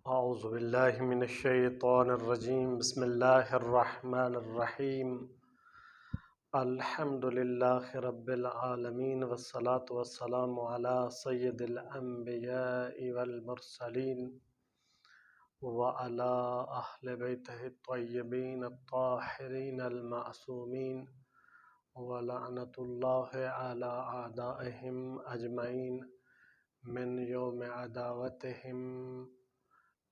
أعوذ بالله من الشيطان الرجيم بسم الله الرحمن الرحيم الحمد لله رب العالمين والصلاة والسلام على سيد الأنبياء والمرسلين وعلى أهل بيته الطيبين الطاهرين المعصومين ولعنة الله على أعدائهم أجمعين من يوم عداوتهم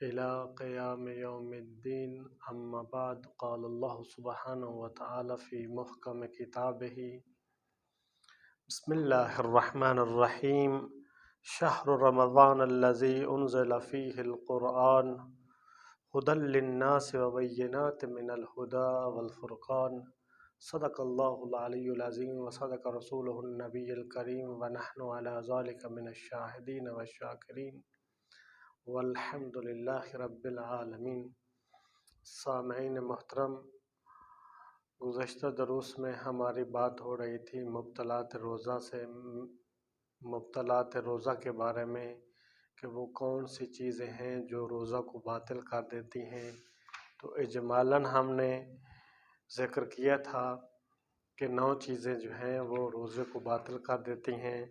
إلى قيام يوم الدين. أما بعد، قال الله سبحانه وتعالى في محكم كتابه: بسم الله الرحمن الرحيم. شهر رمضان الذي أنزل فيه القرآن هدى للناس وبينات من الهدى والفرقان. صدق الله العلي العظيم وصدق رسوله النبي الكريم ونحن على ذلك من الشاهدين والشاكرين والحمد للہ رب العالمین۔ سامعین محترم، گزشتہ دروس میں ہماری بات ہو رہی تھی مبطلات روزہ کے بارے میں کہ وہ کون سی چیزیں ہیں جو روزہ کو باطل کر دیتی ہیں۔ تو اجمالاً ہم نے ذکر کیا تھا کہ 9 چیزیں جو ہیں وہ روزے کو باطل کر دیتی ہیں: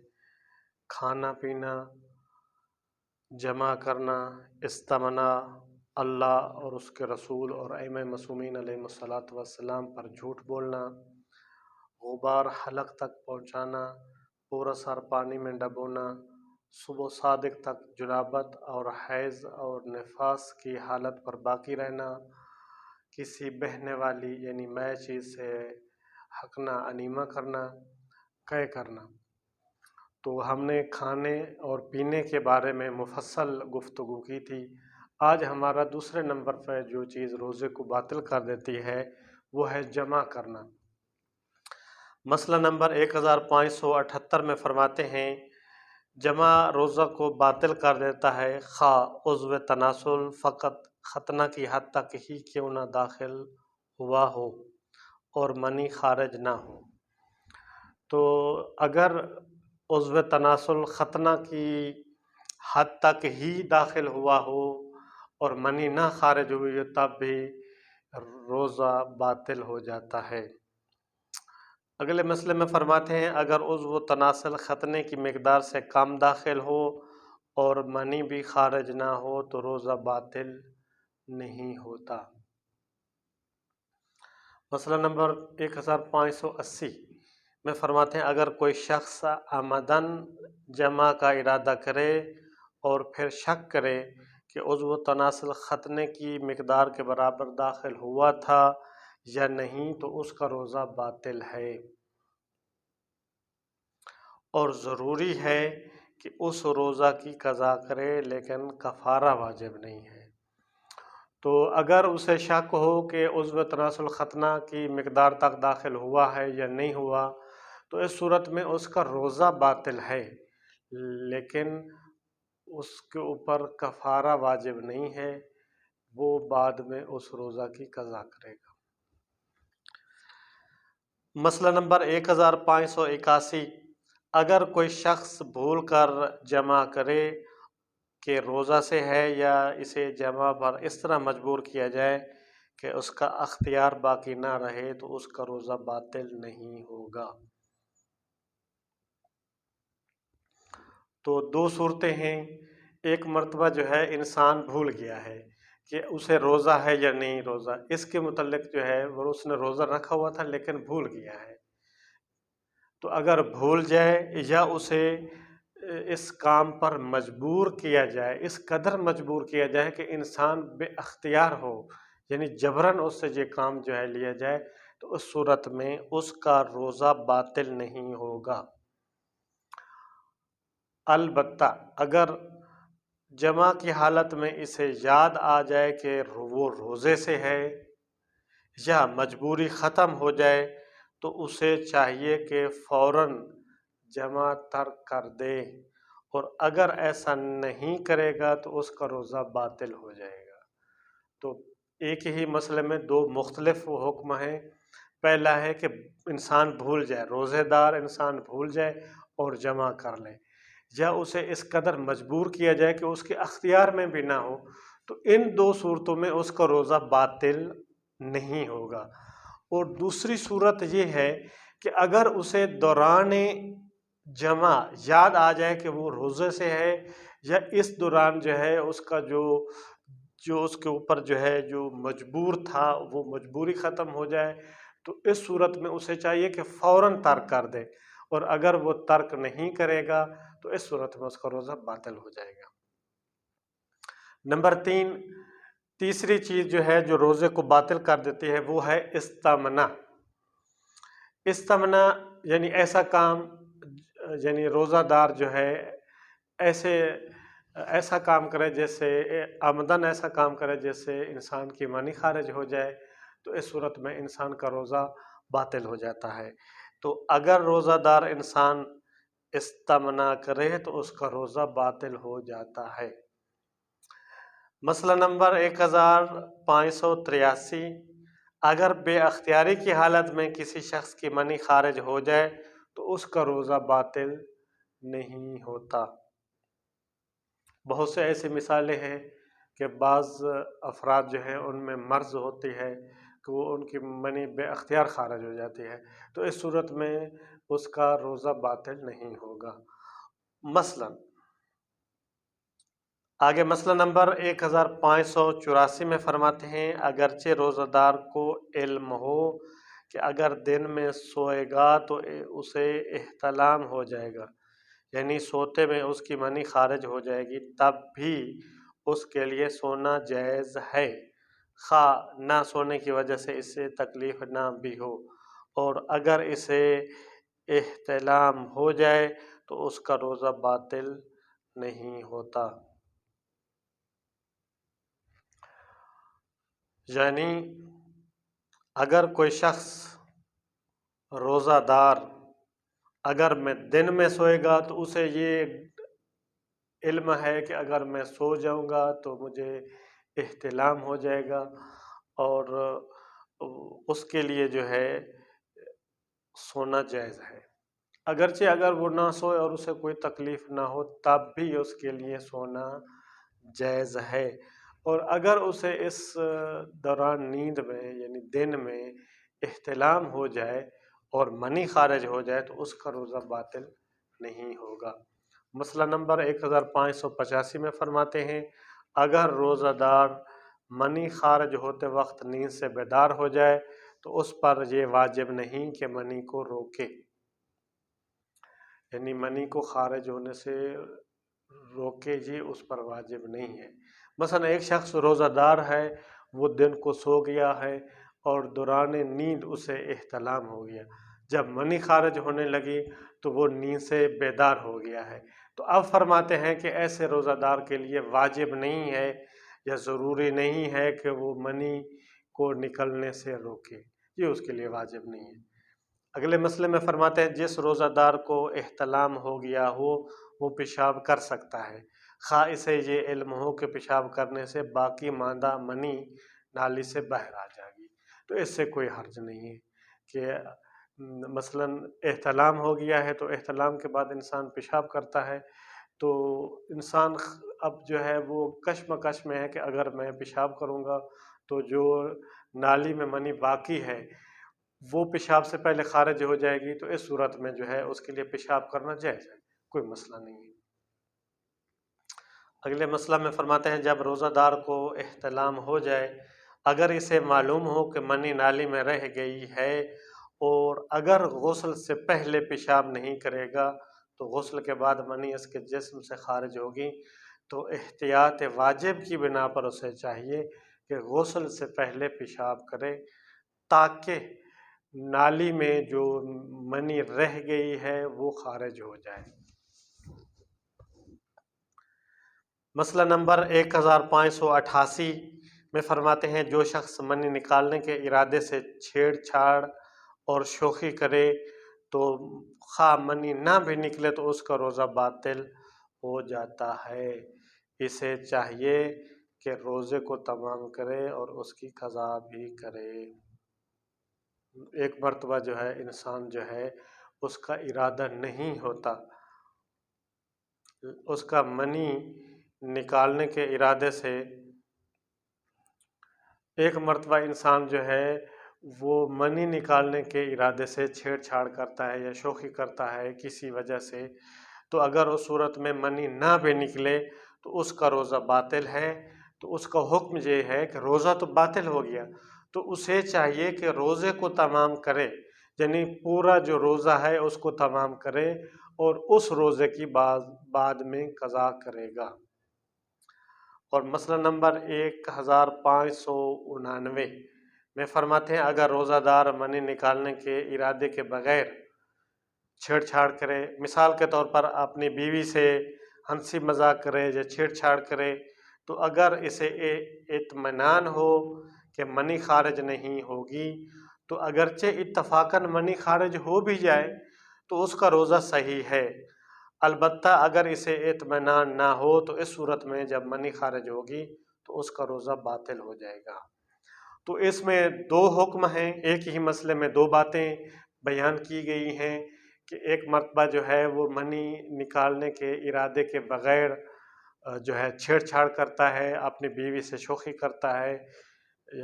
کھانا پینا، جمع کرنا، استمنا، اللہ اور اس کے رسول اور ائمہ معصومین علیہم الصلاۃ والسلام پر جھوٹ بولنا، غبار حلق تک پہنچانا، پورا سر پانی میں ڈبونا، صبح صادق تک جنابت اور حیض اور نفاس کی حالت پر باقی رہنا، کسی بہنے والی یعنی مائع چیز سے حقنا انیمہ کرنا، قے کرنا۔ تو ہم نے کھانے اور پینے کے بارے میں مفصل گفتگو کی تھی۔ آج ہمارا دوسرے نمبر پہ جو چیز روزے کو باطل کر دیتی ہے وہ ہے جمع کرنا۔ مسئلہ نمبر 1578 میں فرماتے ہیں: جمع روزہ کو باطل کر دیتا ہے، خواہ عضو تناسل فقط ختنہ کی حد تک ہی کیوں نہ داخل ہوا ہو اور منی خارج نہ ہو۔ تو اگر عضو تناسل ختنہ کی حد تک ہی داخل ہوا ہو اور منی نہ خارج ہوئی ہو تب بھی روزہ باطل ہو جاتا ہے۔ اگلے مسئلے میں فرماتے ہیں: اگر عضو تناسل ختنے کی مقدار سے کم داخل ہو اور منی بھی خارج نہ ہو تو روزہ باطل نہیں ہوتا۔ مسئلہ نمبر 1580 میں فرماتے ہیں: اگر کوئی شخص عمدن جمع کا ارادہ کرے اور پھر شک کرے کہ عضو تناسل ختنے کی مقدار کے برابر داخل ہوا تھا یا نہیں تو اس کا روزہ باطل ہے، اور ضروری ہے کہ اس روزہ کی قضا کرے لیکن کفارہ واجب نہیں ہے۔ تو اگر اسے شک ہو کہ عضو تناسل ختنہ کی مقدار تک داخل ہوا ہے یا نہیں ہوا تو اس صورت میں اس کا روزہ باطل ہے، لیکن اس کے اوپر کفارہ واجب نہیں ہے، وہ بعد میں اس روزہ کی قضا کرے گا۔ مسئلہ نمبر 1581: اگر کوئی شخص بھول کر جمع کرے کہ روزہ سے ہے یا اسے جمع پر اس طرح مجبور کیا جائے کہ اس کا اختیار باقی نہ رہے تو اس کا روزہ باطل نہیں ہوگا۔ تو 2 صورتیں ہیں۔ ایک مرتبہ جو ہے انسان بھول گیا ہے کہ اسے روزہ ہے یا نہیں روزہ، اس کے متعلق جو ہے وہ اس نے روزہ رکھا ہوا تھا لیکن بھول گیا ہے۔ تو اگر بھول جائے یا اسے اس کام پر مجبور کیا جائے، اس قدر مجبور کیا جائے کہ انسان بے اختیار ہو، یعنی جبراً اس سے یہ کام جو ہے لیا جائے، تو اس صورت میں اس کا روزہ باطل نہیں ہوگا۔ البتہ اگر جمع کی حالت میں اسے یاد آ جائے کہ وہ روزے سے ہے یا مجبوری ختم ہو جائے تو اسے چاہیے کہ فوراً جمع ترک کر دے، اور اگر ایسا نہیں کرے گا تو اس کا روزہ باطل ہو جائے گا۔ تو ایک ہی مسئلے میں 2 مختلف حکم ہیں۔ پہلا ہے کہ انسان بھول جائے، روزے دار انسان بھول جائے اور جمع کر لے، یا اسے اس قدر مجبور کیا جائے کہ اس کے اختیار میں بھی نہ ہو تو ان دو صورتوں میں اس کا روزہ باطل نہیں ہوگا۔ اور دوسری صورت یہ ہے کہ اگر اسے دوران جمع یاد آ جائے کہ وہ روزے سے ہے، یا اس دوران جو ہے اس کا جو اس کے اوپر جو ہے جو مجبور تھا وہ مجبوری ختم ہو جائے، تو اس صورت میں اسے چاہیے کہ فوراً ترک کر دے، اور اگر وہ ترک نہیں کرے گا تو اس صورت میں اس کا روزہ باطل ہو جائے گا۔ نمبر 3، تیسری چیز جو ہے جو روزے کو باطل کر دیتی ہے وہ ہے استمنا۔ استمنا یعنی ایسا کام، یعنی روزہ دار جو ہے ایسا کام کرے جیسے عمدن ایسا کام کرے جیسے انسان کی منی خارج ہو جائے، تو اس صورت میں انسان کا روزہ باطل ہو جاتا ہے۔ تو اگر روزہ دار انسان استمنا کرے تو اس کا روزہ باطل ہو جاتا ہے۔ مسئلہ نمبر 1583، اگر بے اختیاری کی حالت میں کسی شخص کی منی خارج ہو جائے تو اس کا روزہ باطل نہیں ہوتا۔ بہت سے ایسی مثالیں ہیں کہ بعض افراد جو ہیں ان میں مرض ہوتی ہے کہ وہ ان کی منی بے اختیار خارج ہو جاتی ہے، تو اس صورت میں اس کا روزہ باطل نہیں ہوگا۔ آگے مسئلہ نمبر 1584 میں فرماتے ہیں، اگرچہ روزہ دار کو علم ہو کہ اگر دن میں سوئے گا تو اسے احتلام ہو جائے گا، یعنی سوتے میں اس کی منی خارج ہو جائے گی، تب بھی اس کے لیے سونا جائز ہے، خواہ نہ سونے کی وجہ سے اسے تکلیف نہ بھی ہو، اور اگر اسے احتلام ہو جائے تو اس کا روزہ باطل نہیں ہوتا۔ یعنی اگر کوئی شخص روزہ دار اگر میں دن میں سوئے گا تو اسے یہ علم ہے کہ اگر میں سو جاؤں گا تو مجھے احتلام ہو جائے گا، اور اس کے لیے جو ہے سونا جائز ہے۔ اگرچہ اگر وہ نہ سوئے اور اسے کوئی تکلیف نہ ہو تب بھی اس کے لیے سونا جائز ہے، اور اگر اسے اس دوران نیند میں یعنی دن میں احتلام ہو جائے اور منی خارج ہو جائے تو اس کا روزہ باطل نہیں ہوگا۔ مسئلہ نمبر 1585 میں فرماتے ہیں، اگر روزہ دار منی خارج ہوتے وقت نیند سے بیدار ہو جائے تو اس پر یہ واجب نہیں کہ منی کو روکے، یعنی منی کو خارج ہونے سے روکے، یہ اس پر واجب نہیں ہے۔ مثلا ایک شخص روزہ دار ہے، وہ دن کو سو گیا ہے اور دوران نیند اسے احتلام ہو گیا، جب منی خارج ہونے لگی تو وہ نیند سے بیدار ہو گیا ہے، تو اب فرماتے ہیں کہ ایسے روزہ دار کے لیے واجب نہیں ہے یا ضروری نہیں ہے کہ وہ منی کو نکلنے سے روکے، یہ اس کے لیے واجب نہیں ہے۔ اگلے مسئلے میں فرماتے ہیں، جس روزہ دار کو احتلام ہو گیا ہو وہ پیشاب کر سکتا ہے، خواہ اسے یہ علم ہو کہ پیشاب کرنے سے باقی ماندہ منی نالی سے باہر آ جائے گی، تو اس سے کوئی حرج نہیں ہے کہ مثلا احتلام ہو گیا ہے تو احتلام کے بعد انسان پیشاب کرتا ہے، تو انسان اب جو ہے وہ کشمکش میں ہے کہ اگر میں پیشاب کروں گا تو جو نالی میں منی باقی ہے وہ پیشاب سے پہلے خارج ہو جائے گی، تو اس صورت میں جو ہے اس کے لیے پیشاب کرنا جائز ہے، کوئی مسئلہ نہیں ہے۔ اگلے مسئلہ میں فرماتے ہیں، جب روزہ دار کو احتلام ہو جائے، اگر اسے معلوم ہو کہ منی نالی میں رہ گئی ہے اور اگر غسل سے پہلے پیشاب نہیں کرے گا تو غسل کے بعد منی اس کے جسم سے خارج ہوگی، تو احتیاط واجب کی بنا پر اسے چاہیے کہ غسل سے پہلے پیشاب کرے تاکہ نالی میں جو منی رہ گئی ہے وہ خارج ہو جائے۔ مسئلہ نمبر 1588 میں فرماتے ہیں، جو شخص منی نکالنے کے ارادے سے چھیڑ چھاڑ اور شوخی کرے تو خواہ منی نہ بھی نکلے تو اس کا روزہ باطل ہو جاتا ہے، اسے چاہیے کہ روزے کو تمام کرے اور اس کی قضا بھی کرے۔ ایک مرتبہ جو ہے انسان جو ہے اس کا ارادہ نہیں ہوتا، اس کا منی نکالنے کے ارادے سے ایک مرتبہ انسان جو ہے وہ منی نکالنے کے ارادے سے چھیڑ چھاڑ کرتا ہے یا شوخی کرتا ہے کسی وجہ سے، تو اگر اس صورت میں منی نہ بھی نکلے تو اس کا روزہ باطل ہے۔ تو اس کا حکم یہ ہے کہ روزہ تو باطل ہو گیا، تو اسے چاہیے کہ روزے کو تمام کرے، یعنی پورا جو روزہ ہے اس کو تمام کرے اور اس روزے کی بعد میں قضا کرے گا۔ اور مسئلہ نمبر 1599 میں فرماتے ہیں اگر روزہ دار منی نکالنے کے ارادے کے بغیر چھیڑ چھاڑ کرے، مثال کے طور پر اپنی بیوی سے ہنسی مذاق کرے یا چھیڑ چھاڑ کرے، تو اگر اسے اطمینان ہو کہ منی خارج نہیں ہوگی، تو اگرچہ اتفاقاً منی خارج ہو بھی جائے تو اس کا روزہ صحیح ہے۔ البتہ اگر اسے اطمینان نہ ہو تو اس صورت میں جب منی خارج ہوگی تو اس کا روزہ باطل ہو جائے گا۔ تو اس میں دو حکم ہیں، ایک ہی مسئلے میں دو باتیں بیان کی گئی ہیں کہ ایک مرتبہ جو ہے وہ منی نکالنے کے ارادے کے بغیر جو ہے چھیڑ چھاڑ کرتا ہے، اپنی بیوی سے شوخی کرتا ہے،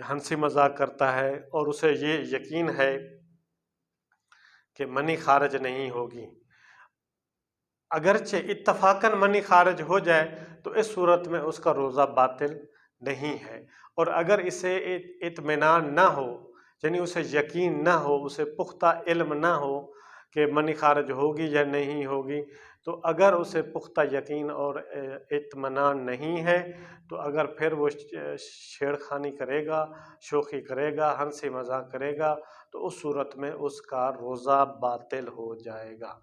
ہنسی مذاق کرتا ہے اور اسے یہ یقین ہے کہ منی خارج نہیں ہوگی، اگرچہ اتفاقاً منی خارج ہو جائے تو اس صورت میں اس کا روزہ باطل نہیں ہے۔ اور اگر اسے اطمینان نہ ہو، یعنی اسے یقین نہ ہو، اسے پختہ علم نہ ہو کہ منی خارج ہوگی یا نہیں ہوگی، تو اگر اسے پختہ یقین اور اطمینان نہیں ہے تو اگر پھر وہ چھیڑ خانی کرے گا، شوخی کرے گا، ہنسی مذاق کرے گا، تو اس صورت میں اس کا روزہ باطل ہو جائے گا۔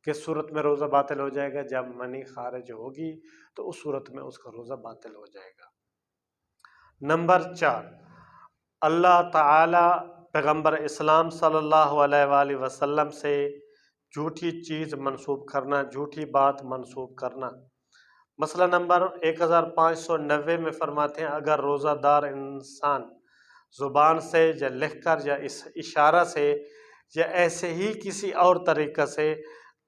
کس صورت میں روزہ باطل ہو جائے گا؟ جب منی خارج ہوگی تو اس صورت میں اس کا روزہ باطل ہو جائے گا۔ نمبر 4، اللہ تعالی پیغمبر اسلام صلی اللہ علیہ وآلہ وسلم سے جھوٹی چیز منسوب کرنا، جھوٹی بات منسوب کرنا۔ مسئلہ نمبر 1590 میں فرماتے ہیں اگر روزہ دار انسان زبان سے یا لکھ کر یا اشارہ سے یا ایسے ہی کسی اور طریقہ سے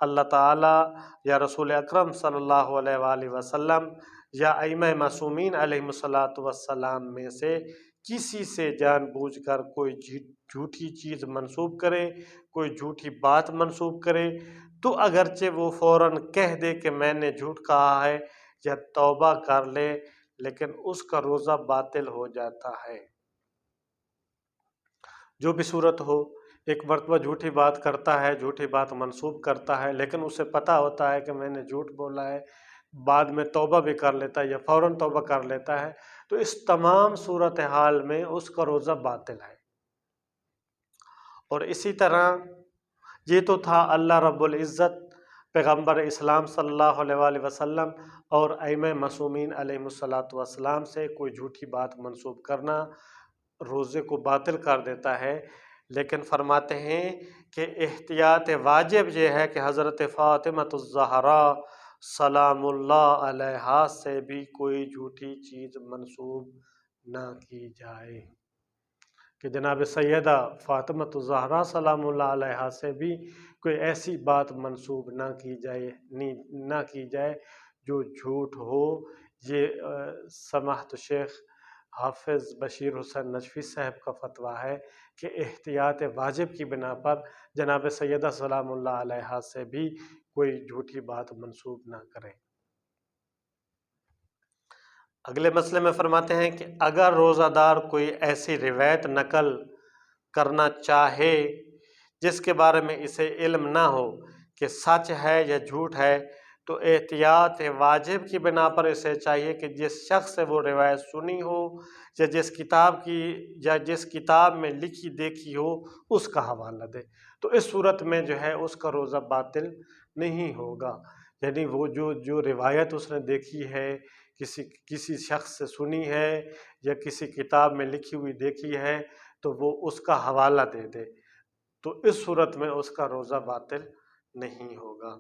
اللہ تعالیٰ یا رسول اکرم صلی اللہ علیہ وآلہ وسلم یا ائمہ معصومین علیہم السلام میں سے کسی سے جان بوجھ کر کوئی جھوٹی چیز منسوب کرے، کوئی جھوٹی بات منسوب کرے، تو اگرچہ وہ فوراً کہہ دے کہ میں نے جھوٹ کہا ہے یا توبہ کر لے، لیکن اس کا روزہ باطل ہو جاتا ہے۔ جو بھی صورت ہو، ایک مرتبہ جھوٹی بات کرتا ہے، جھوٹی بات منسوب کرتا ہے، لیکن اسے پتہ ہوتا ہے کہ میں نے جھوٹ بولا ہے، بعد میں توبہ بھی کر لیتا ہے یا فوراً توبہ کر لیتا ہے، تو اس تمام صورتحال میں اس کا روزہ باطل ہے۔ اور اسی طرح یہ تو تھا اللہ رب العزت، پیغمبر اسلام صلی اللہ علیہ وآلہ وسلم اور ائمہ معصومین علیہم السلام سے کوئی جھوٹی بات منسوب کرنا روزے کو باطل کر دیتا ہے، لیکن فرماتے ہیں کہ احتیاط واجب یہ ہے کہ حضرت فاطمہ الزہراء سلام اللہ علیہا سے بھی کوئی جھوٹی چیز منسوب نہ کی جائے، کہ جناب سیدہ فاطمہ الزہراء سلام اللہ علیہا سے بھی کوئی ایسی بات منسوب نہ کی جائے جو جھوٹ ہو۔ یہ سماحت شیخ حافظ بشیر حسین نجفی صاحب کا فتویٰ ہے کہ احتیاط واجب کی بنا پر جناب سیدہ سلام اللہ علیہا سے بھی کوئی جھوٹی بات منسوب نہ کرے۔ اگلے مسئلے میں فرماتے ہیں کہ اگر روزہ دار کوئی ایسی روایت نقل کرنا چاہے جس کے بارے میں اسے علم نہ ہو کہ سچ ہے یا جھوٹ ہے، تو احتیاط واجب کی بنا پر اسے چاہیے کہ جس شخص سے وہ روایت سنی ہو یا جس کتاب میں لکھی دیکھی ہو اس کا حوالہ دے، تو اس صورت میں جو ہے اس کا روزہ باطل نہیں ہوگا۔ یعنی وہ جو روایت اس نے دیکھی ہے، کسی شخص سے سنی ہے یا کسی کتاب میں لکھی ہوئی دیکھی ہے، تو وہ اس کا حوالہ دے دے، تو اس صورت میں اس کا روزہ باطل نہیں ہوگا۔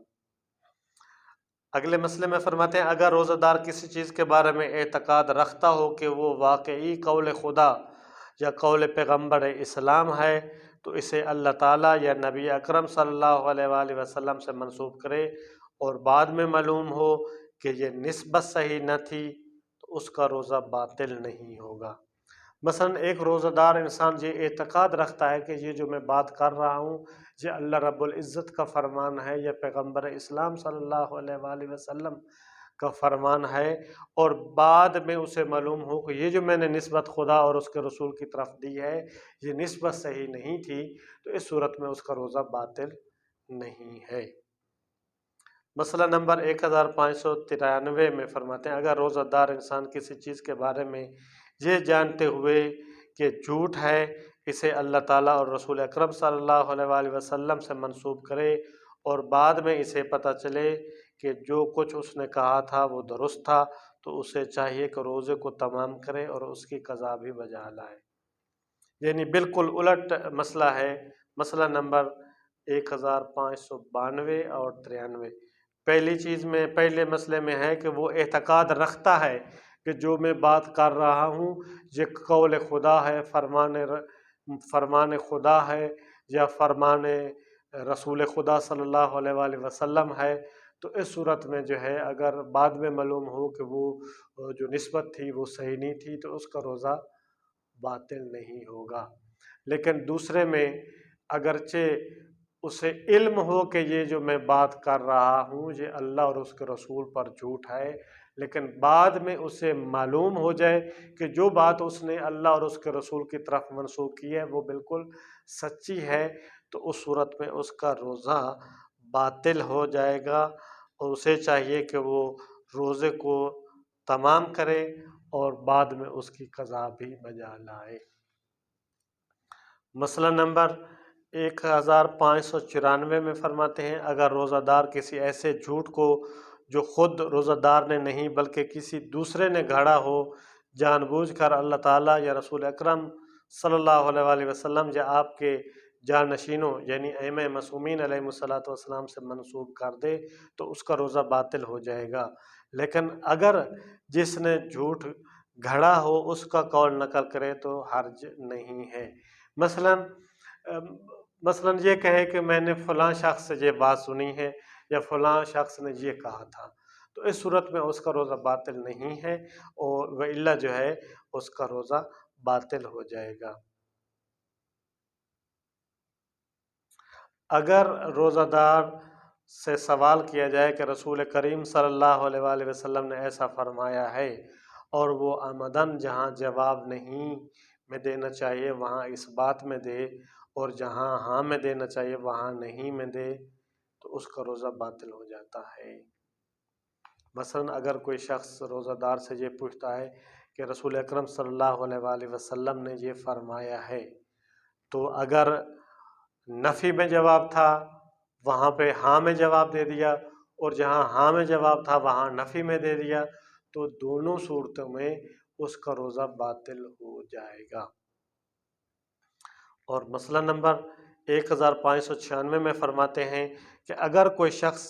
اگلے مسئلے میں فرماتے ہیں اگر روزہ دار کسی چیز کے بارے میں اعتقاد رکھتا ہو کہ وہ واقعی قول خدا یا قول پیغمبر اسلام ہے، تو اسے اللہ تعالیٰ یا نبی اکرم صلی اللہ علیہ وآلہ وسلم سے منسوب کرے، اور بعد میں معلوم ہو کہ یہ نسبت صحیح نہ تھی، تو اس کا روزہ باطل نہیں ہوگا۔ مثلا ایک روزہ دار انسان یہ اعتقاد رکھتا ہے کہ یہ جو میں بات کر رہا ہوں یہ اللہ رب العزت کا فرمان ہے یا پیغمبر اسلام صلی اللہ علیہ وآلہ وسلم کا فرمان ہے، اور بعد میں اسے معلوم ہو کہ یہ جو میں نے نسبت خدا اور اس کے رسول کی طرف دی ہے یہ نسبت صحیح نہیں تھی، تو اس صورت میں اس کا روزہ باطل نہیں ہے۔ مسئلہ نمبر 1593 میں فرماتے ہیں اگر روزہ دار انسان کسی چیز کے بارے میں یہ جانتے ہوئے کہ جھوٹ ہے اسے اللہ تعالیٰ اور رسول اکرم صلی اللہ علیہ وآلہ وسلم سے منسوب کرے، اور بعد میں اسے پتہ چلے کہ جو کچھ اس نے کہا تھا وہ درست تھا، تو اسے چاہیے کہ روزے کو تمام کرے اور اس کی قضا بھی بجا لائے۔ یعنی بالکل الٹ مسئلہ ہے۔ مسئلہ نمبر 1592 اور 93۔ پہلی چیز میں پہلے مسئلے میں ہے کہ وہ اعتقاد رکھتا ہے کہ جو میں بات کر رہا ہوں یہ قول خدا ہے، فرمان خدا ہے یا فرمان رسول خدا صلی اللہ علیہ وآلہ وسلم ہے، تو اس صورت میں جو ہے اگر بعد میں معلوم ہو کہ وہ جو نسبت تھی وہ صحیح نہیں تھی تو اس کا روزہ باطل نہیں ہوگا۔ لیکن دوسرے میں اگرچہ اسے علم ہو کہ یہ جو میں بات کر رہا ہوں یہ اللہ اور اس کے رسول پر جھوٹ ہے، لیکن بعد میں اسے معلوم ہو جائے کہ جو بات اس نے اللہ اور اس کے رسول کی طرف منسوخ کی ہے وہ بالکل سچی ہے، تو اس صورت میں اس کا روزہ باطل ہو جائے گا، اور اسے چاہیے کہ وہ روزے کو تمام کرے اور بعد میں اس کی قضا بھی بجا لائے۔ مسئلہ نمبر 1594 میں فرماتے ہیں اگر روزہ دار کسی ایسے جھوٹ کو جو خود روزہ دار نے نہیں بلکہ کسی دوسرے نے گھڑا ہو جان بوجھ کر اللہ تعالیٰ یا رسول اکرم صلی اللہ علیہ وآلہ وسلم یا آپ کے جانشینوں یعنی ائمہ معصومین علیہ الصلوۃ والسلام سے منسوب کر دے تو اس کا روزہ باطل ہو جائے گا۔ لیکن اگر جس نے جھوٹ گھڑا ہو اس کا قول نقل کرے تو حرج نہیں ہے۔ مثلاً یہ کہے کہ میں نے فلاں شخص سے یہ بات سنی ہے یا فلاں شخص نے یہ کہا تھا، تو اس صورت میں اس کا روزہ باطل نہیں ہے، اور وإلا جو ہے اس کا روزہ باطل ہو جائے گا۔ اگر روزہ دار سے سوال کیا جائے کہ رسول کریم صلی اللہ علیہ وآلہ وسلم نے ایسا فرمایا ہے، اور وہ عمدن جہاں جواب نہیں میں دینا چاہیے وہاں اس بات میں دے، اور جہاں ہاں میں دینا چاہیے وہاں نہیں میں دے، تو اس کا روزہ باطل ہو جاتا ہے۔ مثلا اگر کوئی شخص روزہ دار سے یہ پوچھتا ہے کہ رسول اکرم صلی اللہ علیہ وآلہ وسلم نے یہ فرمایا ہے، تو اگر نفی میں جواب تھا وہاں پہ ہاں میں جواب دے دیا، اور جہاں ہاں میں جواب تھا وہاں نفی میں دے دیا، تو دونوں صورتوں میں اس کا روزہ باطل ہو جائے گا۔ اور مسئلہ نمبر 1596 میں فرماتے ہیں کہ اگر کوئی شخص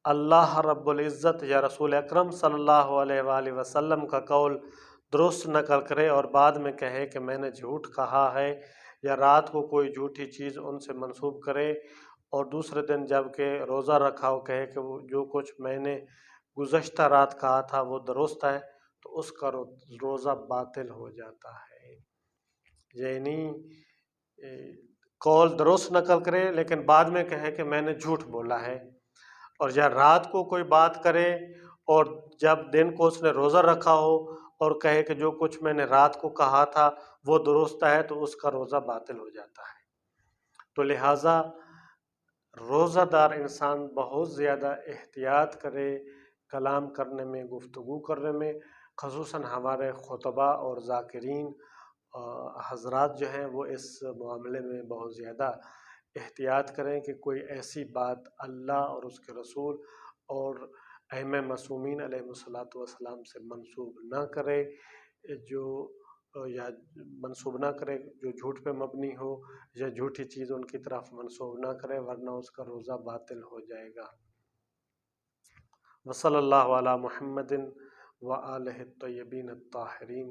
اللہ رب العزت یا رسول اکرم صلی اللہ علیہ وآلہ وسلم کا قول درست نقل کرے اور بعد میں کہے کہ میں نے جھوٹ کہا ہے، یا رات کو کوئی جھوٹی چیز ان سے منسوب کرے اور دوسرے دن جب کہ روزہ رکھا ہو کہے کہ وہ جو کچھ میں نے گزشتہ رات کہا تھا وہ درست ہے، تو اس کا روزہ باطل ہو جاتا ہے۔ یعنی قول درست نقل کرے لیکن بعد میں کہے کہ میں نے جھوٹ بولا ہے، اور یا رات کو کوئی بات کرے اور جب دن کو اس نے روزہ رکھا ہو اور کہے کہ جو کچھ میں نے رات کو کہا تھا وہ درست ہے، تو اس کا روزہ باطل ہو جاتا ہے۔ تو لہٰذا روزہ دار انسان بہت زیادہ احتیاط کرے کلام کرنے میں، گفتگو کرنے میں، خصوصاً ہمارے خطباء اور ذاکرین حضرات جو ہیں وہ اس معاملے میں بہت زیادہ احتیاط کریں کہ کوئی ایسی بات اللہ اور اس کے رسول اور ائمہ معصومین علیہ الصلوۃ والسلام سے منسوب نہ کرے، یا منسوب نہ کرے جو جھوٹ پہ مبنی ہو، یا جھوٹی چیز ان کی طرف منسوب نہ کرے، ورنہ اس کا روزہ باطل ہو جائے گا۔ وصلی اللہ علی محمد وآلہ الطیبین الطاہرین۔